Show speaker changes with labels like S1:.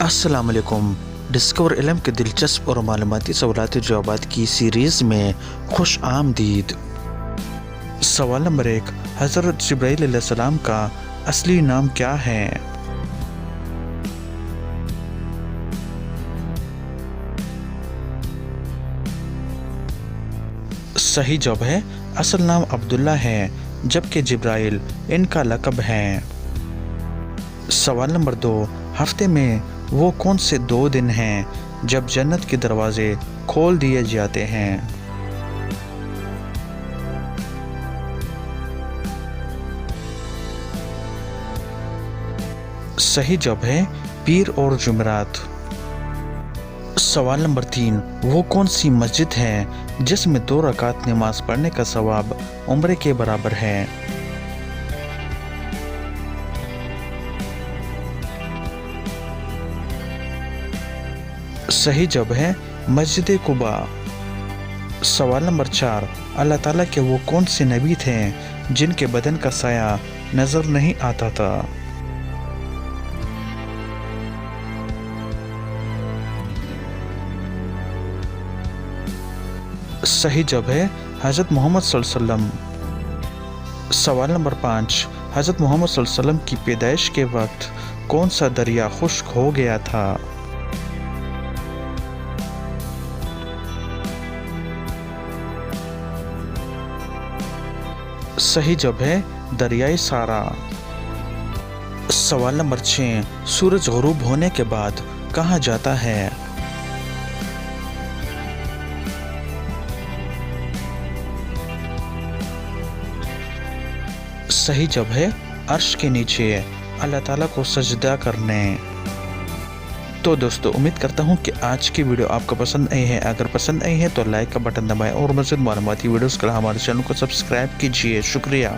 S1: अस्सलाम वालेकुम। डिस्कवर इल्म के दिलचस्प और मालूमाती सवालाती जवाबात की सीरीज़ में खुश आमदीद। सवाल नंबर 1, हज़रत जिब्राईल अलैहिस्सलाम का असली नाम क्या है? सही जवाब है असल नाम अब्दुल्ला है, जबकि जिब्राईल इनका लक़ब है। सवाल नंबर 2, हफ्ते में वो कौन से 2 दिन हैं जब जन्नत के दरवाजे खोल दिए जाते हैं? सही जवाब है पीर और जुमेरात। सवाल नंबर 3, वो कौन सी मस्जिद है जिसमें 2 रकात नमाज पढ़ने का सवाब उम्रे के बराबर है? सही जवाब है मस्जिद कुबा। सवाल नंबर 4, अल्लाह ताला के वो कौन से नबी थे जिनके बदन का साया नज़र नहीं आता था? सही जवाब है हज़रत मोहम्मद सल्लल्लाहु अलैहि वसल्लम। सवाल नंबर 5, हज़रत मोहम्मद सल्लल्लाहु अलैहि वसल्लम की पैदाइश के वक्त कौन सा दरिया खुश्क हो गया था? सही जवाब है दरियाई सारा। सवाल नंबर 6, सूरज ग़ुरूब होने के बाद कहाँ जाता है? सही जवाब है अर्श के नीचे अल्लाह ताला को सजदा करने। तो दोस्तों, उम्मीद करता हूँ कि आज की वीडियो आपको पसंद आई है। अगर पसंद आई है तो लाइक का बटन दबाएं और मज़ीद मालूमाती वीडियोस के लिए हमारे चैनल को सब्सक्राइब कीजिए। शुक्रिया।